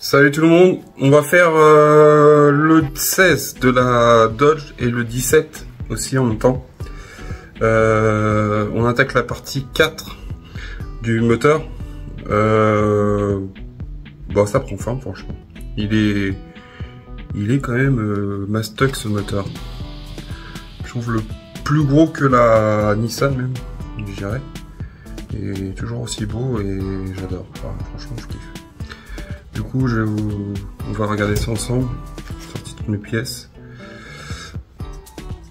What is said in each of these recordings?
Salut tout le monde, on va faire le 16 de la Dodge et le 17 aussi en même temps. On attaque la partie 4 du moteur. Bon, ça prend forme franchement. Il est quand même mastoc ce moteur. Je trouve le plus gros que la Nissan même, je dirais. Et toujours aussi beau et j'adore. Enfin, franchement je kiffe. Du coup, on va regarder ça ensemble. Sortie de mes pièces.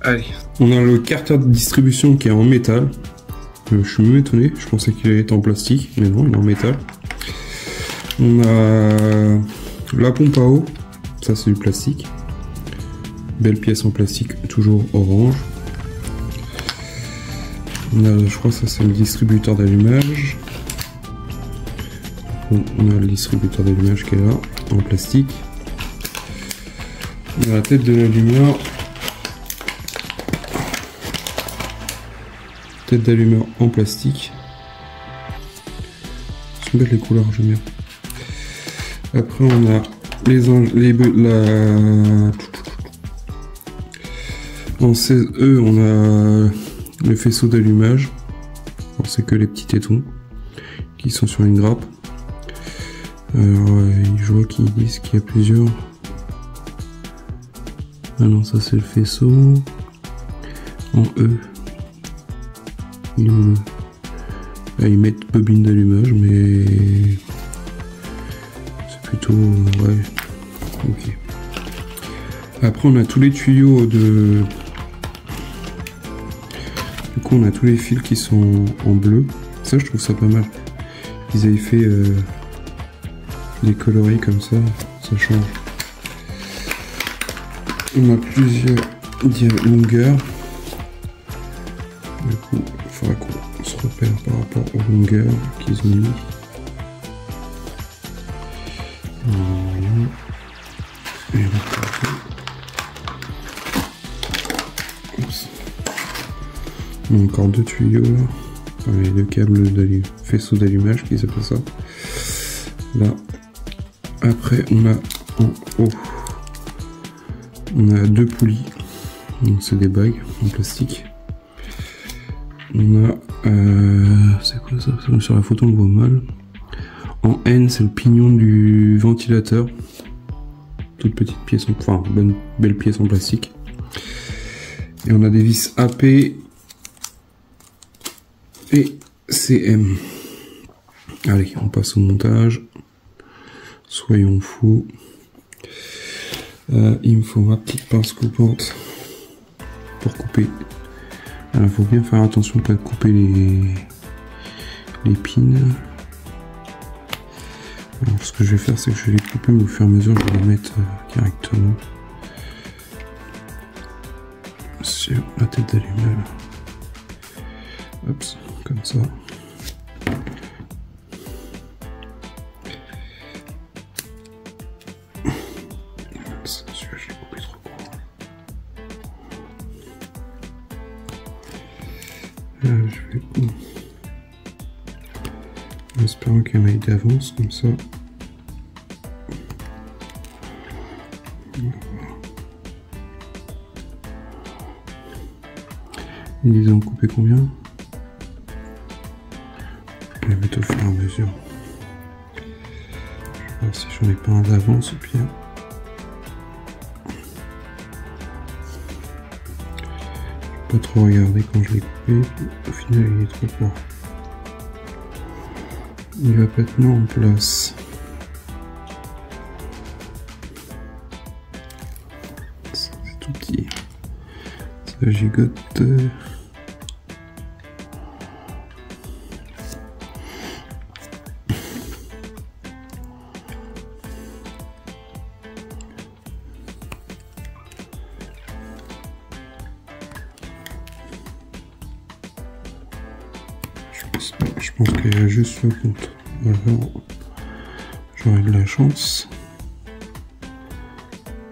Allez. On a le carter de distribution qui est en métal. Je suis même étonné. Je pensais qu'il allait être en plastique, mais non, il est en métal. On a la pompe à eau. Ça, c'est du plastique. Belle pièce en plastique, toujours orange. On a, je crois que ça, c'est le distributeur d'allumage. On a le distributeur d'allumage qui est là, en plastique. On a la tête de l'allumeur. Tête d'allumeur en plastique. Sont belles les couleurs, j'aime bien. Après on a en 16E on a le faisceau d'allumage. C'est que les petits tétons qui sont sur une grappe. Alors, je vois qu'ils disent qu'il y a plusieurs. Ah non, ça c'est le faisceau. En E. Il est où le... Ah, ils mettent bobine d'allumage, mais c'est plutôt... ouais. Ok. Après, on a tous les tuyaux de... Du coup, on a tous les fils qui sont en bleu. Ça, je trouve ça pas mal. Ils avaient fait... des coloris comme ça change. On a plusieurs longueurs. Du coup, il faudra qu'on se repère par rapport aux longueurs qu'ils ont mis. Et on a encore deux tuyaux là. Enfin, les deux câbles faisceau d'allumage qu'ils appellent ça. Là. Après, on a en haut, on a deux poulies, donc c'est des bagues en plastique. On a, c'est quoi ça? Sur la photo on le voit mal. En N, c'est le pignon du ventilateur. Toute petite pièce, enfin belle pièce en plastique. Et on a des vis AP et CM. Allez, on passe au montage. Soyons fous. Il me faut ma petite pince coupante pour couper. Alors, il faut bien faire attention pas de couper les pins. Alors, ce que je vais faire, c'est que je vais les couper, mais au fur et à mesure, je vais les mettre directement sur la tête d'allumage. Hop, comme ça. Je vais... en espérant qu'il y en ait d'avance comme ça. Ils ont coupé combien? Je vais mettre au fur et à mesure. Je vais voir si j'en ai pas un d'avance au pire. Pas trop regarder quand je l'ai coupé, au final il est trop fort. Il va pas tenir en place. C'est tout petit. Ça gigote. Je pense qu'il y a juste le compte. Alors, j'aurai de la chance.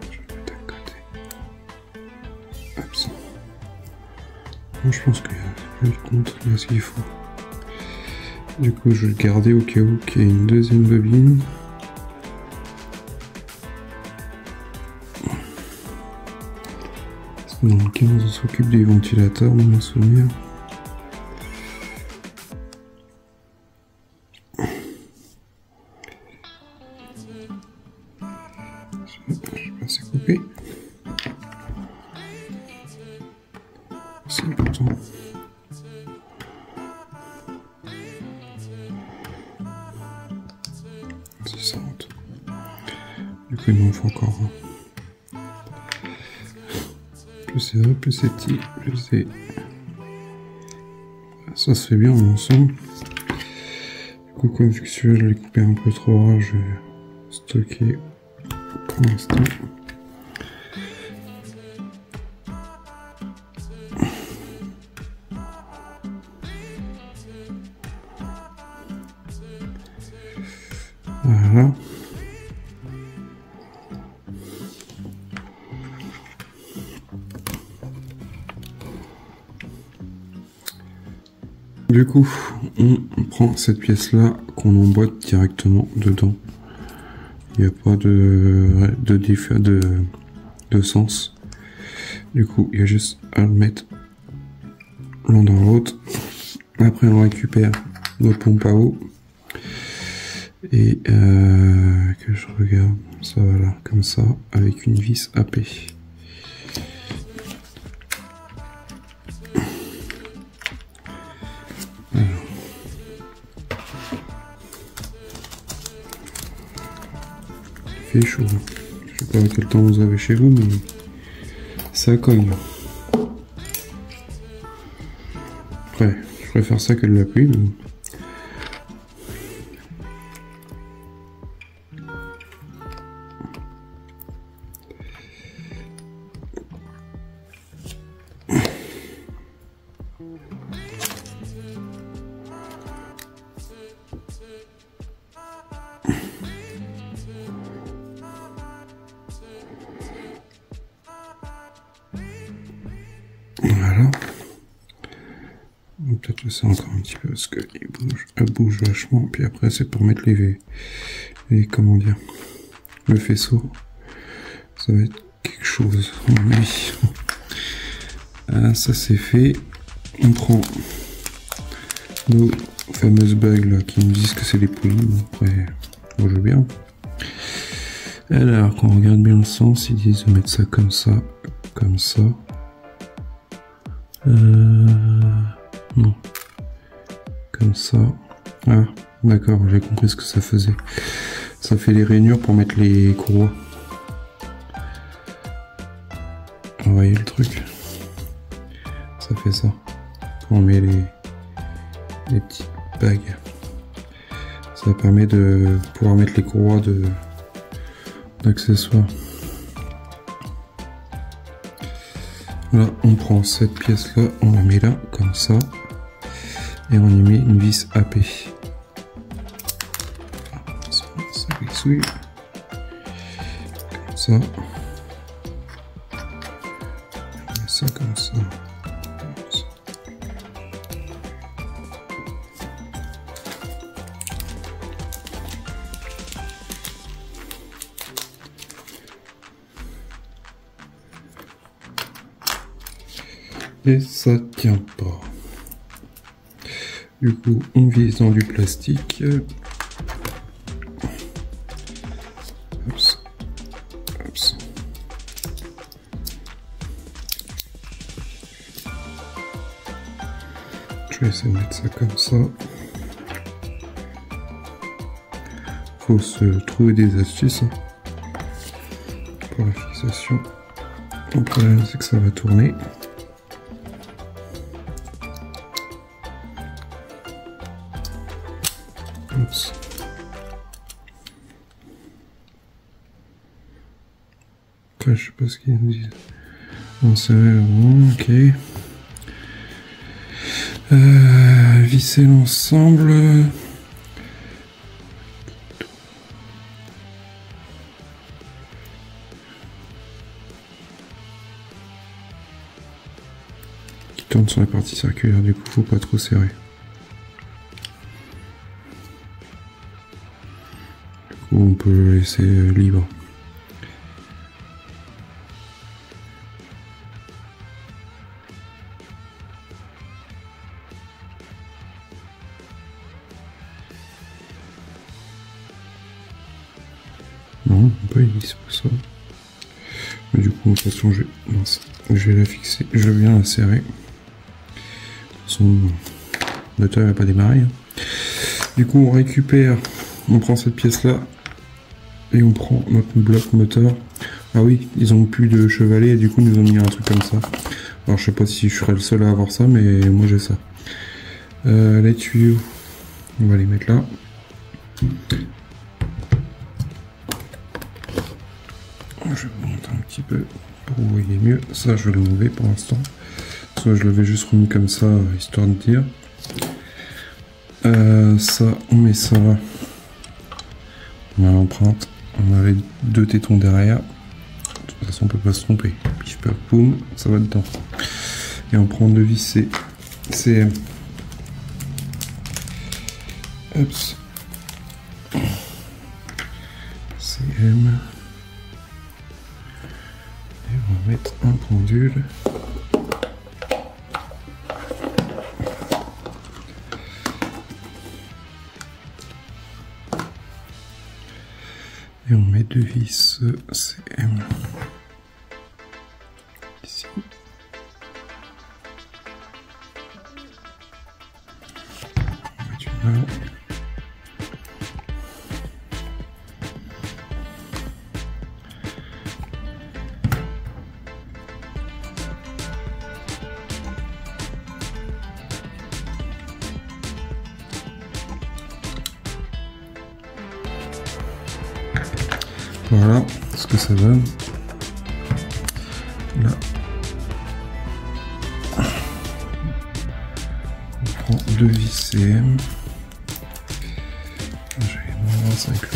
Je vais mettre à côté. Hop, ça. Non, je pense qu'il y a le compte, il y a ce qu'il faut. Du coup, je vais le garder au cas où qu'il y ait une deuxième bobine. Dans le 15, on s'occupe des ventilateurs, dans mon souvenir. Je sais pas, c'est coupé. C'est important. Si ça rentre. Du coup, il m'en faut encore un. Plus c'est vrai, plus c'est petit, plus c'est... Ça se fait bien ensemble. Du coup, comme vu que celui-là, je l'ai coupé un peu trop rare, je vais stocker pour l'instant. Voilà. Du coup, on prend cette pièce-là qu'on emboîte directement dedans. Il n'y a pas de sens. Du coup, il y a juste à le mettre l'un dans l'autre. Après, on récupère notre pompe à eau. Et que je regarde, ça va là, comme ça, avec une vis AP. Alors. Il fait chaud. Je sais pas quel temps vous avez chez vous, mais ça cogne. Après, je préfère ça que de la pluie. Mais... Voilà. On va peut-être laisser encore un petit peu parce qu'elle bouge vachement. Puis après, c'est pour mettre comment dire, le faisceau. Ça va être quelque chose. Oui. Ah, ça c'est fait. On prend nos fameuses bagues là qui nous disent que c'est des poulies. Après, on joue bien. Alors, quand on regarde bien le sens, ils disent de mettre ça comme ça, comme ça. Non. Comme ça. Ah, d'accord, j'ai compris ce que ça faisait. Ça fait les rainures pour mettre les courroies. Vous voyez le truc? Ça fait ça. Quand on met les petites bagues. Ça permet de pouvoir mettre les courroies d'accessoires. Là, on prend cette pièce-là, on la met là, comme ça. Et on y met une vis AP. Ça glissouille. Comme ça. On met ça comme ça. Et ça tient pas. Du coup, on vise dans du plastique. Oups. Oups. Je vais essayer de mettre ça comme ça. Faut se trouver des astuces hein, pour la fixation. Le problème, c'est que ça va tourner. Oups. Après, je sais pas ce qu'ils nous disent. On sait, ok. Visser l'ensemble. Qui tourne sur la partie circulaire, du coup, faut pas trop serrer. On peut le laisser libre. Non, pas hélice pour ça. Mais du coup, de toute façon, je vais la fixer. Je vais bien la serrer. Son moteur va pas démarrer. Du coup, on récupère, on prend cette pièce-là et on prend notre bloc moteur. Ah oui, ils ont plus de chevalet et du coup, ils nous ont mis un truc comme ça. Alors, je sais pas si je serai le seul à avoir ça, mais moi j'ai ça. Les tuyaux, on va les mettre là. Je vais vous montrer un petit peu pour que vous voyez mieux. Ça, je vais le lever pour l'instant. Soit je l'avais juste remis comme ça, histoire de dire. Ça, on met ça. On a l'empreinte. On a les deux tétons derrière. De toute façon, on peut pas se tromper. Pif paf boum, ça va dedans. Et on prend deux vis CM. Hop. CM. Et on va mettre un pendule. Et on met deux vis CM. Ici. On va mettre une là. Voilà ce que ça donne. Là, on prend deux vis CM. J'ai une masse avec le.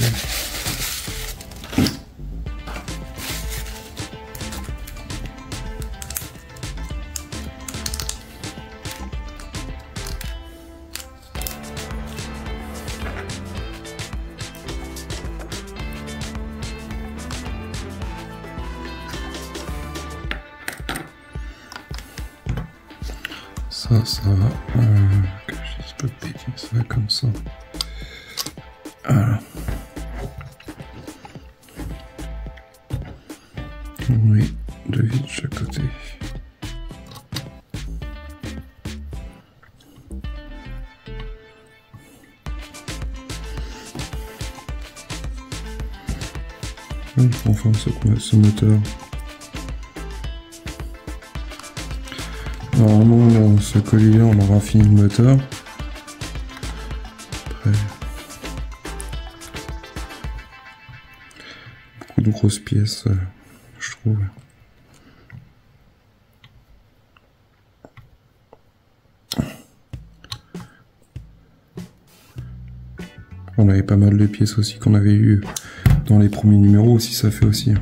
Ça va, que je dise pas de bêtises, ça va comme ça. Voilà. On met deux vis de chaque côté. Je conforme ce moteur. Normalement, dans ce collier, on aura fini le moteur. Après, beaucoup de grosses pièces, je trouve. On avait pas mal de pièces aussi qu'on avait eu dans les premiers numéros aussi, ça fait aussi.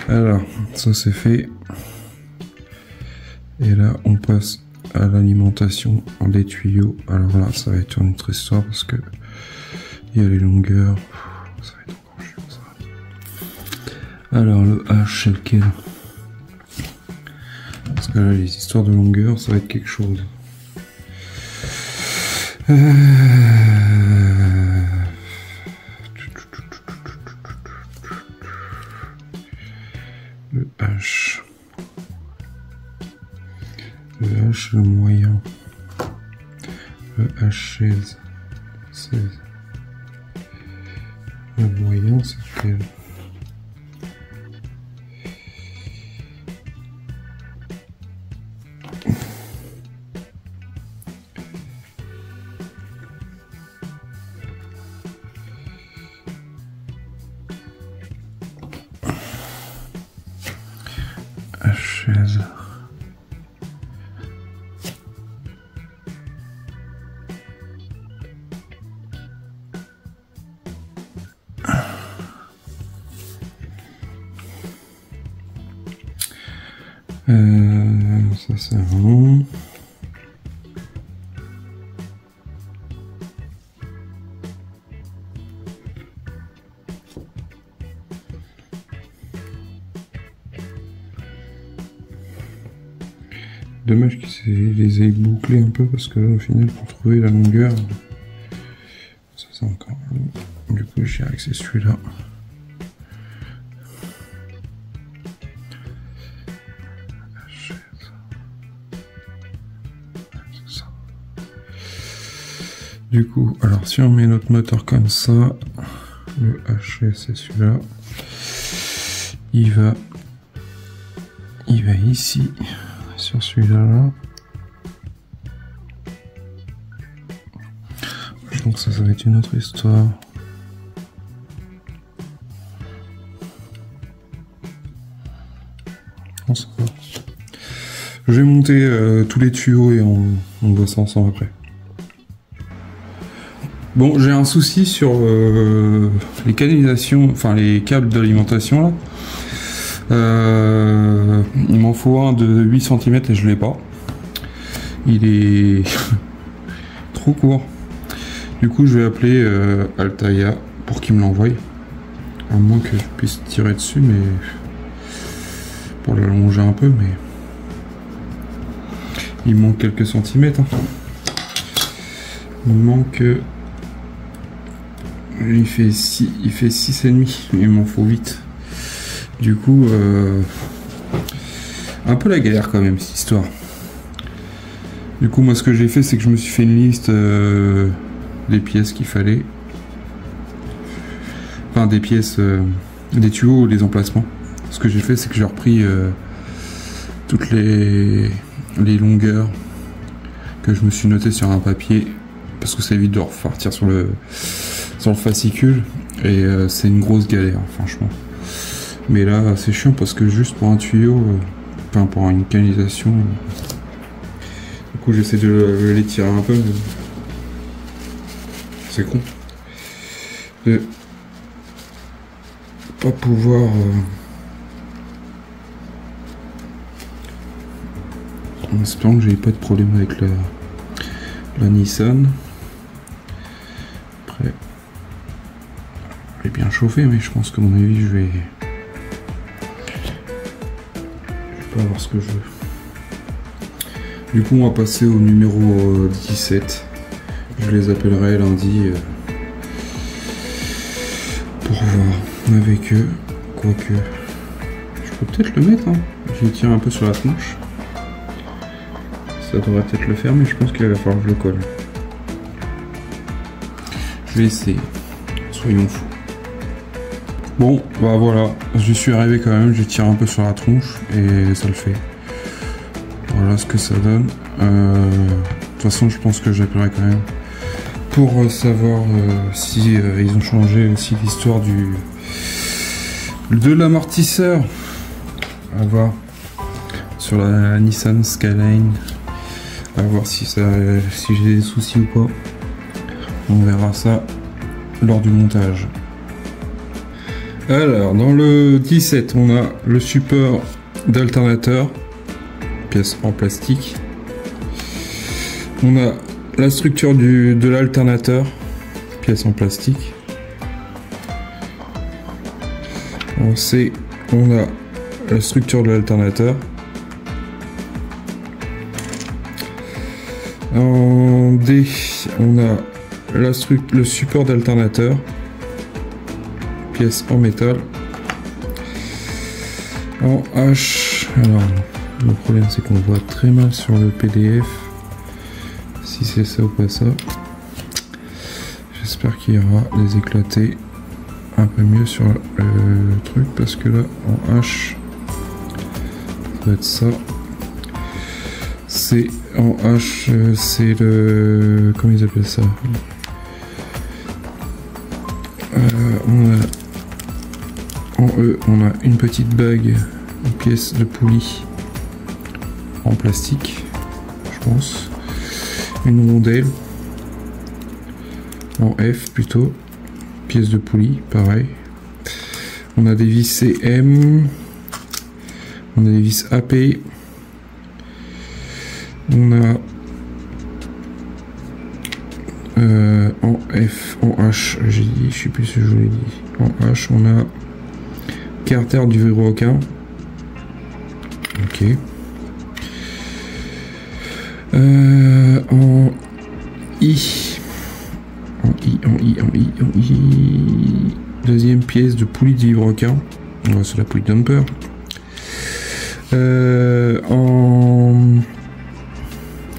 Alors, ça c'est fait. Et là, on passe à l'alimentation des tuyaux. Alors là, ça va être une autre histoire parce que il y a les longueurs. Ça va être encore chiant ça. Alors le H, c'est lequel? Parce que là, les histoires de longueur, ça va être quelque chose. Le H. Le H, le moyen. Le H16. 16. Le moyen, c'est quel? H16. Ça c'est bon. Dommage qu'ils les aient bouclés un peu parce que là, au final, pour trouver la longueur, ça c'est encore long. Du coup, je dirais que c'est celui-là. Du coup, alors si on met notre moteur comme ça, le HS c'est celui-là, il va ici, sur celui-là. Donc ça va être une autre histoire. Bon, ça va. Je vais monter tous les tuyaux et on voit ça ensemble après. Bon, j'ai un souci sur les canalisations, enfin les câbles d'alimentation là. Il m'en faut un de 8 cm et je l'ai pas. Il est trop court. Du coup, je vais appeler Altaïa pour qu'il me l'envoie. À moins que je puisse tirer dessus, mais pour l'allonger un peu, mais il manque quelques centimètres. Hein. Il manque. Il fait 6,5, il m'en faut 8. Du coup, un peu la galère quand même cette histoire. Du coup, moi ce que j'ai fait, c'est que je me suis fait une liste des pièces qu'il fallait. Enfin, des pièces, des tuyaux, des emplacements. Ce que j'ai fait, c'est que j'ai repris toutes les longueurs que je me suis noté sur un papier, parce que ça évite de repartir sur le fascicule, et c'est une grosse galère franchement. Mais là c'est chiant parce que juste pour un tuyau, enfin pour une canalisation, du coup j'essaie de les tirer un peu, mais c'est con de pas pouvoir en espérant que j'ai pas de problème avec la Nissan. Après, elle est bien chauffée, mais je pense qu'à mon avis je vais pas avoir ce que je veux. Du coup on va passer au numéro 17. Je les appellerai lundi pour voir avec eux. Quoique je peux peut-être le mettre, hein. Je vais tirer un peu sur la tronche. Ça devrait peut-être le faire, mais je pense qu'il va falloir que je le colle. Je vais essayer. Soyons fous. Bon, bah voilà, j'y suis arrivé quand même, j'ai tiré un peu sur la tronche et ça le fait. Voilà ce que ça donne. De toute façon, je pense que j'appellerai quand même pour savoir si ils ont changé aussi l'histoire de l'amortisseur. À voir sur la Nissan Skyline. À voir si j'ai des soucis ou pas. On verra ça lors du montage. Alors, dans le 17, on a le support d'alternateur, pièce en plastique. On a la structure de l'alternateur, pièce en plastique. En C, on a la structure de l'alternateur. En D, on a le support d'alternateur, pièce en métal. En H, alors le problème c'est qu'on voit très mal sur le PDF si c'est ça ou pas ça. J'espère qu'il y aura des éclatés un peu mieux sur le truc, parce que là en H ça doit être ça. C'est en H, c'est le... comment ils appellent ça, en E, on a une petite bague, une pièce de poulie en plastique, je pense. Une rondelle. En F plutôt. Pièce de poulie, pareil. On a des vis CM. On a des vis AP. On a en F, en H, j'ai dit, je sais plus si je vous l'ai dit. En H, on a carter du requin. Ok. En I. En I. Deuxième pièce de poulie du requin. C'est la poulie dumper.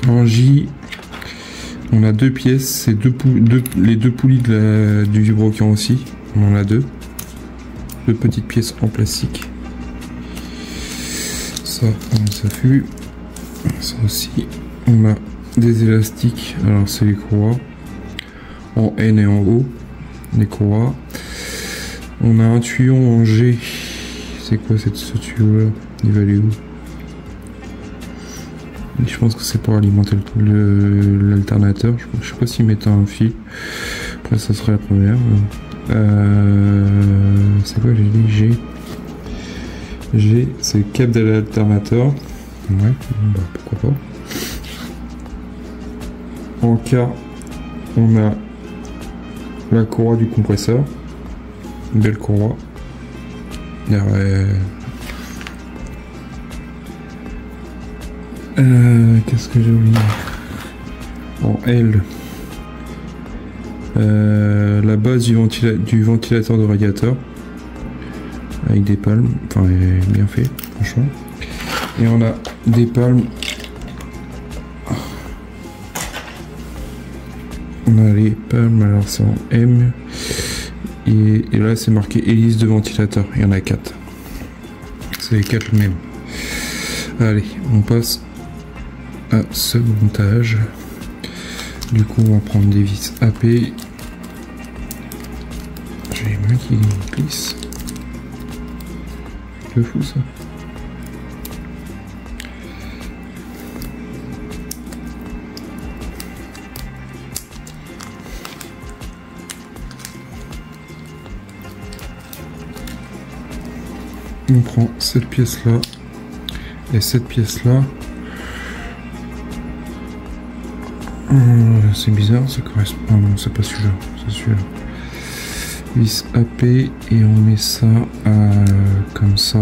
En J, On a 2 pièces, c'est les deux poulies du vibroquant aussi. On en a 2. 2 petites pièces en plastique. Ça, on les a vu. Ça aussi. On a des élastiques. Alors, c'est les courroies. En N et en O. Les courroies. On a un tuyau en G. C'est quoi ce tuyau là? Il va aller où? Je pense que c'est pour alimenter l'alternateur. Je sais pas s'ils mettent un fil. Après, ça serait la première. C'est quoi, j'ai dit G. G, c'est le câble de l'alternateur. Ouais, bah, pourquoi pas. En K, on a la courroie du compresseur. Une belle courroie. Qu'est-ce que j'ai oublié? En L, la base du ventilateur de radiateur avec des palmes, enfin bien fait franchement. Et on a des palmes. On a les palmes, alors c'est en M. Et là c'est marqué hélice de ventilateur, il y en a 4. C'est les 4 le même. Allez, on passe à ce montage. Du coup on va prendre des vis AP. J'ai les mains qui glissent. C'est fou ça. On prend cette pièce là et cette pièce là. C'est bizarre, ça correspond. Non, c'est pas celui-là, c'est celui-là. Vis AP et on met ça comme ça.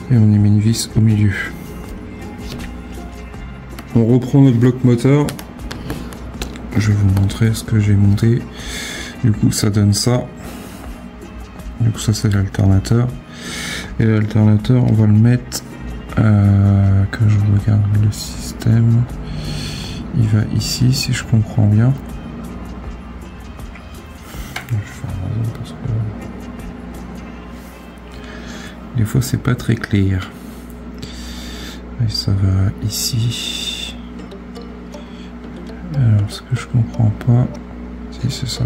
Et on y met une vis au milieu. On reprend notre bloc moteur. Je vais vous montrer ce que j'ai monté. Du coup, ça donne ça. Du coup, ça c'est l'alternateur. Et l'alternateur, on va le mettre. Que je regarde le système, il va ici si je comprends bien. Je vais faire un raison parce que des fois c'est pas très clair. Et ça va ici. Alors ce que je comprends pas, si c'est ça.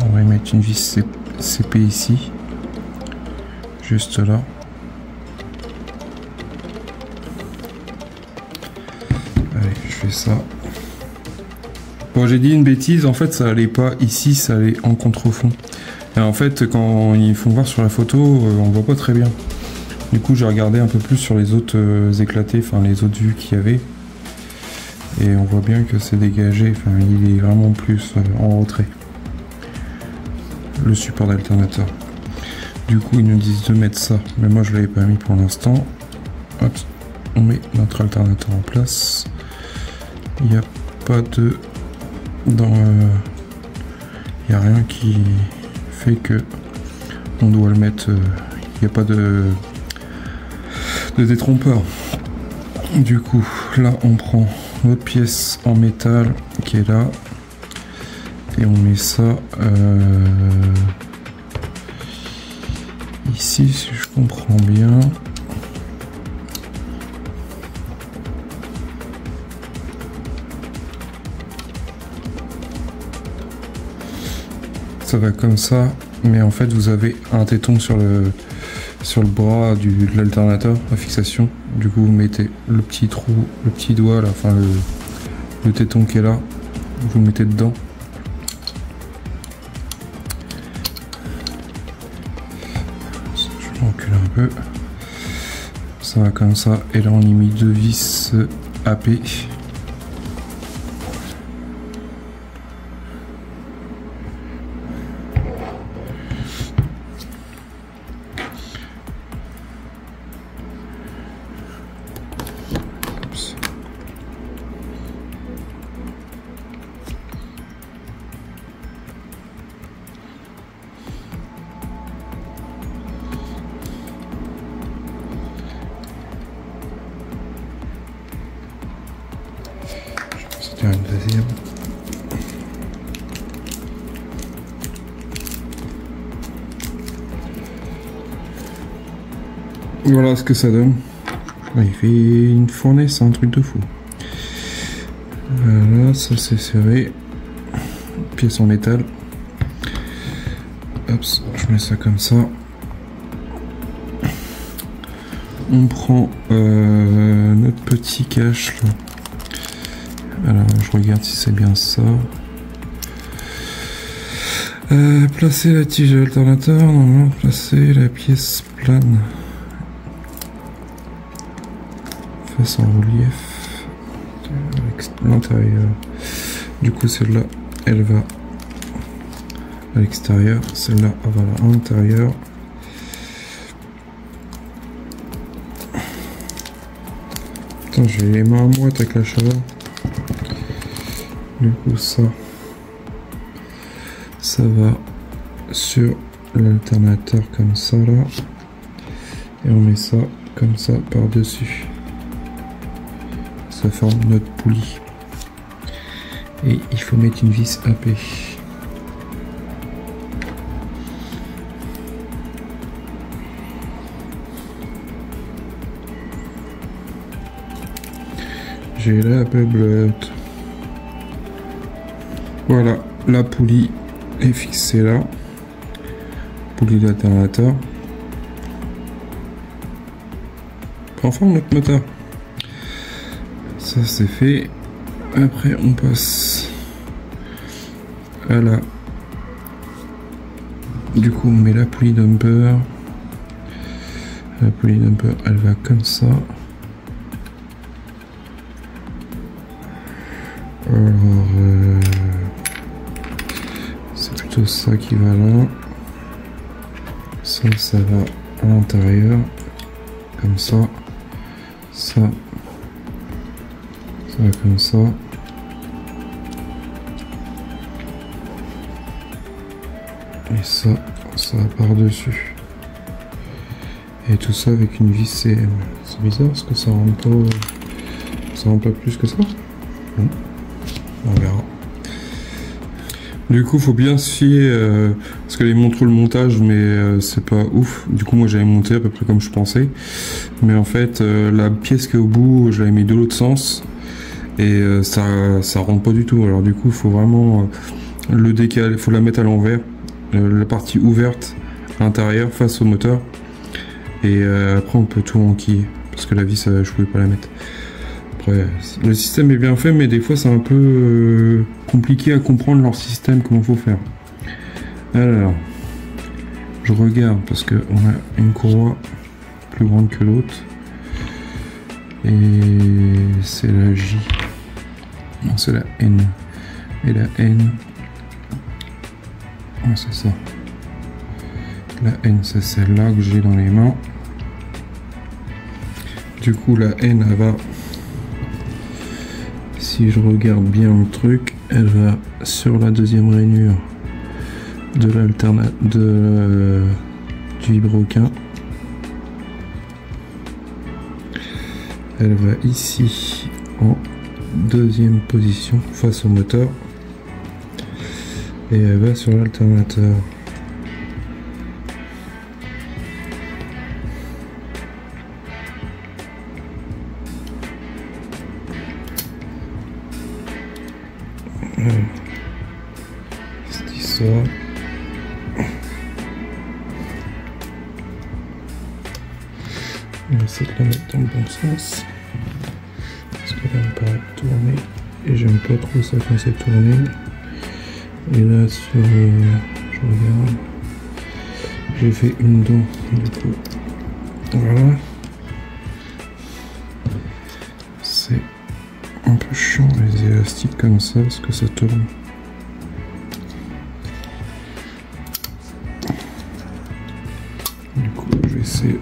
On va y mettre une vis CP ici, juste là. Ça. Bon, j'ai dit une bêtise, en fait ça allait pas ici, ça allait en contrefond. Et en fait quand ils font voir sur la photo, on voit pas très bien. Du coup j'ai regardé un peu plus sur les autres éclatés, enfin les autres vues qu'il y avait. Et on voit bien que c'est dégagé, enfin il est vraiment plus en retrait. Le support d'alternateur. Du coup ils nous disent de mettre ça, mais moi je l'avais pas mis pour l'instant. Hop, on met notre alternateur en place. Il n'y a pas de... il n'y a rien qui fait que on doit le mettre... il n'y a pas de détrompeur. Du coup, là on prend notre pièce en métal qui est là. Et on met ça ici, si je comprends bien. Ça va comme ça, mais en fait vous avez un téton sur le bras de l'alternateur à fixation. Du coup vous mettez le petit trou, le petit doigt là, enfin le téton qui est là, vous le mettez dedans. Je recule un peu. Ça va comme ça, et là on y met 2 vis AP. Tiens, une deuxième. Voilà ce que ça donne. Il fait une fournaise, c'est un truc de fou. Voilà, ça c'est serré. Pièce en métal. Hop, je mets ça comme ça. On prend notre petit cache là. Alors je regarde si c'est bien ça. Placer la tige alternateur, normalement placer la pièce plane. Face en relief. Avec l'intérieur. Du coup celle-là, elle va à l'extérieur. Celle-là, elle va à l'intérieur. Putain, j'ai les mains à moite avec la chaleur. Du coup ça va sur l'alternateur comme ça là. Et on met ça comme ça par dessus. Ça forme notre poulie. Et il faut mettre une vis AP. J'ai la bublotte. Voilà, la poulie est fixée là. Poulie d'alternateur. Prends forme notre moteur. Ça c'est fait. Après on passe à la... Du coup on met la poulie dumper. La poulie dumper elle va comme ça. Alors c'est plutôt ça qui va là. Ça va à l'intérieur. Comme ça. Ça va comme ça. Et ça va par-dessus. Et tout ça avec une vis CM. C'est bizarre parce que ça rentre pas plus que ça. On verra. Du coup, faut bien se fier parce qu'elle montre le montage, mais c'est pas ouf. Du coup, moi j'avais monté à peu près comme je pensais, mais en fait, la pièce qui est au bout, je l'avais mis de l'autre sens et ça rentre pas du tout. Alors du coup, faut vraiment le décaler, faut la mettre à l'envers, la partie ouverte à l'intérieur face au moteur, et après on peut tout enquiller parce que la vis, je pouvais pas la mettre. Après, le système est bien fait, mais des fois c'est un peu compliqué à comprendre leur système, comment faut faire. Alors, je regarde parce que on a une courroie plus grande que l'autre. Et c'est la J. Non, c'est la N. Et la N. Ah, c'est ça. La N, c'est celle-là que j'ai dans les mains. Du coup, la N, elle va... Si je regarde bien le truc, elle va sur la deuxième rainure de du vibroquin. Elle va ici en deuxième position face au moteur et elle va sur l'alternateur. C'est ça. On va essayer de la mettre dans le bon sens parce que là elle paraît tourner et j'aime pas trop ça quand c'est tourné. Et là sur je regarde, j'ai fait une dent du coup. Voilà, c'est un peu chiant les élastiques comme ça parce que ça tourne. Du coup je vais essayer.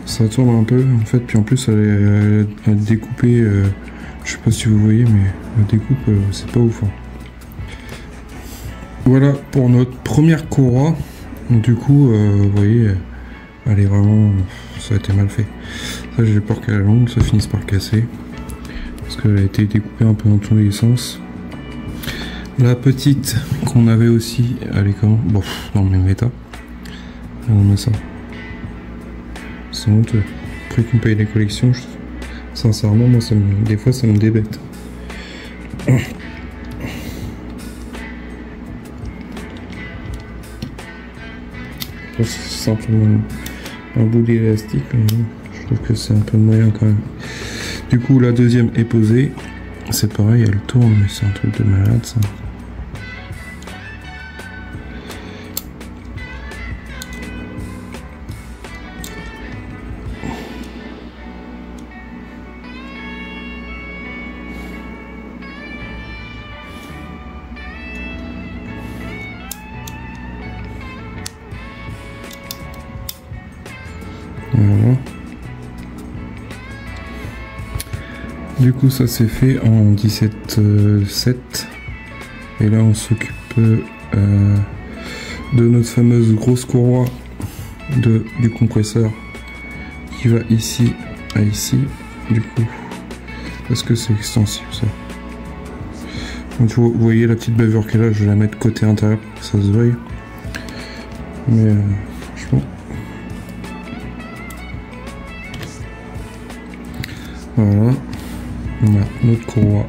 Ça tourne un peu en fait, puis en plus elle est découpée, je sais pas si vous voyez, mais la découpe c'est pas ouf. Hein. Voilà pour notre première courroie. Du coup vous voyez, elle est vraiment, ça a été mal fait. Après j'ai peur qu'à la longue ça finisse par casser. Parce qu'elle a été découpée un peu dans tous les sens. La petite qu'on avait aussi, elle est comment? Bon, dans le même état. On met ça. C'est honteux. Après qu'on paye les collections, sincèrement, moi, des fois, ça me débête. C'est simplement un bout d'élastique, mais je trouve que c'est un peu moyen quand même. Du coup, la deuxième est posée. C'est pareil, elle tourne, mais c'est un truc de malade, ça. Voilà. Du coup ça c'est fait en 17,7 et là on s'occupe de notre fameuse grosse courroie du compresseur qui va ici à ici, du coup parce que c'est extensible ça. Donc vous voyez la petite bavure qu'elle a, je vais la mettre côté intérieur pour que ça se voie, mais franchement voilà. On a notre courroie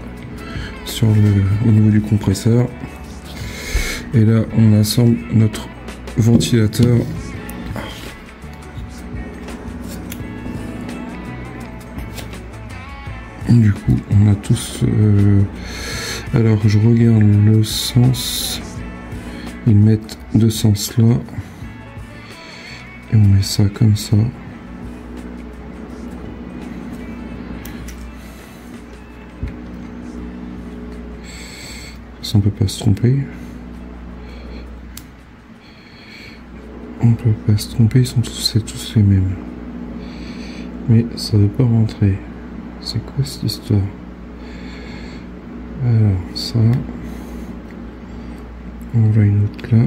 au niveau du compresseur. Et là, on assemble notre ventilateur. Du coup, on a tous... alors, je regarde le sens. Ils mettent deux sens là. Et on met ça comme ça. On peut pas se tromper. On peut pas se tromper, c'est tous les mêmes. Mais ça veut pas rentrer. C'est quoi cette histoire? Alors ça. On voit une autre là.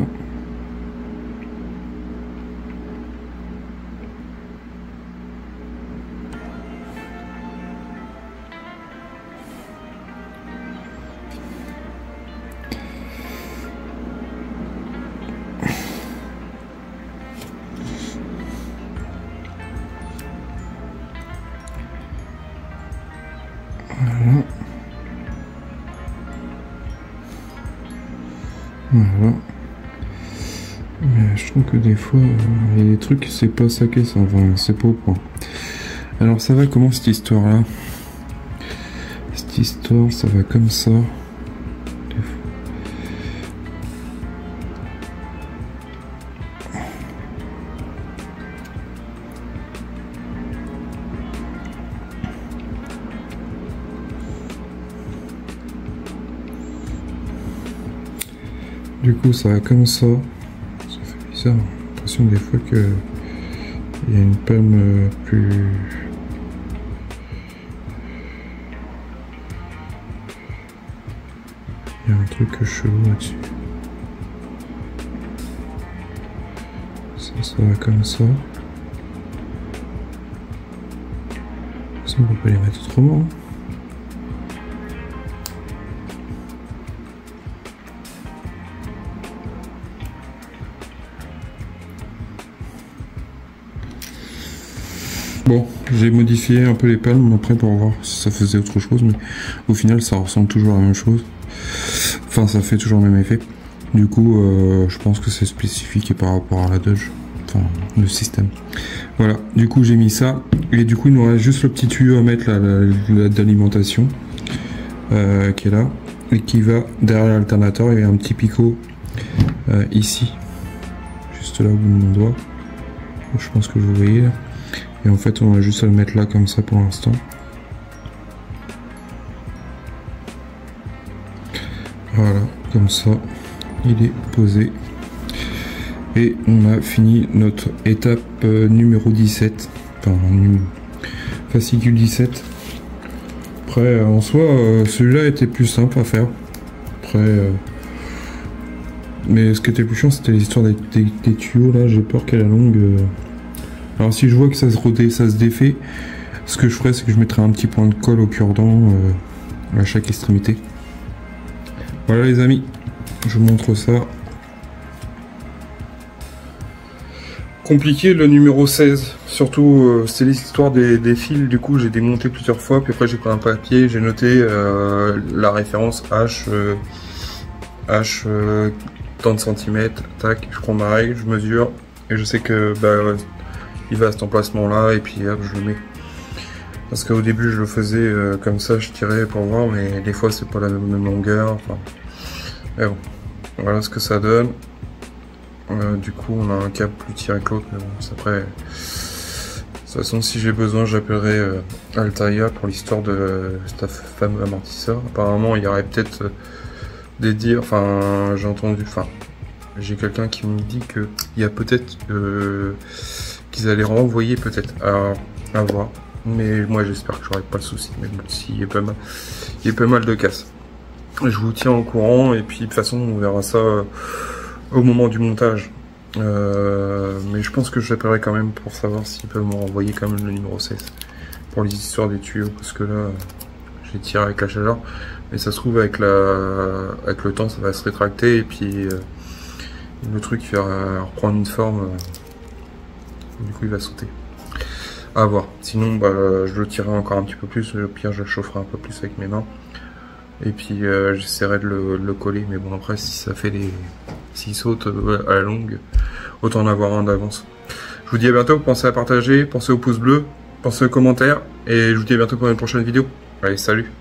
Voilà. Voilà. Mais je trouve que des fois, il y a des trucs, c'est pas saqué, ça, enfin, c'est pas au point. Alors ça va comment cette histoire là? Cette histoire, ça va comme ça. Du coup ça va comme ça. Ça fait bizarre. J'ai l'impression des fois que il y a une palme plus... Il y a un truc chelou là-dessus. Ça va comme ça. Ça on peut pas les mettre autrement. Bon, j'ai modifié un peu les palmes après pour voir si ça faisait autre chose, mais au final ça ressemble toujours à la même chose. Enfin, ça fait toujours le même effet. Du coup, je pense que c'est spécifique par rapport à la Dodge, enfin le système. Voilà, du coup j'ai mis ça, et du coup il nous reste juste le petit tuyau à mettre d'alimentation qui est là, et qui va derrière l'alternateur. Il y a un petit picot ici, juste là au bout de mon doigt. Je pense que vous voyez là. Et en fait, on va juste le mettre là comme ça pour l'instant. Voilà, comme ça, il est posé. Et on a fini notre étape numéro 17. Enfin, fascicule 17. Après, en soi, celui-là était plus simple à faire. Après, mais ce qui était plus chiant, c'était l'histoire des tuyaux. Là, j'ai peur qu'à la longue... Alors si je vois que ça se défait, Ce que je ferais, c'est que je mettrais un petit point de colle au cure-dent à chaque extrémité. Voilà les amis, je vous montre ça. Compliqué le numéro 16, surtout c'est l'histoire des fils, du coup j'ai démonté plusieurs fois, puis après j'ai pris un papier, j'ai noté la référence H, tant de centimètres, tac, je prends ma règle, je mesure, et je sais que bah, il va à cet emplacement là, et puis hop, je le mets. Parce qu'au début je le faisais comme ça, je tirais pour voir, mais des fois c'est pas la même longueur, enfin, mais bon, voilà ce que ça donne. Du coup on a un câble plus tiré que l'autre, mais bon, après, de toute façon si j'ai besoin j'appellerai Altaïa pour l'histoire de cette fameux amortisseur. Apparemment il y aurait peut-être des dires, enfin j'ai entendu, enfin j'ai quelqu'un qui me dit que il y a peut-être qu'ils allaient renvoyer peut-être à voir, mais moi j'espère que j'aurai pas le souci, mais bon, s'il y a pas mal de casse. Je vous tiens au courant et puis de toute façon on verra ça au moment du montage, mais je pense que j'appellerai quand même pour savoir s'ils peuvent me renvoyer quand même le numéro 16 pour les histoires des tuyaux, parce que là j'ai tiré avec la chaleur, mais ça se trouve avec le temps ça va se rétracter et puis le truc il va reprendre une forme, du coup il va sauter. À voir, sinon bah, je le tirerai encore un petit peu plus, au pire je le chaufferai un peu plus avec mes mains. Et puis j'essaierai de le coller, mais bon après si ça fait s'il saute à la longue, autant en avoir un d'avance. Je vous dis à bientôt, pensez à partager, pensez au pouce bleu, pensez aux commentaires, et je vous dis à bientôt pour une prochaine vidéo. Allez, salut!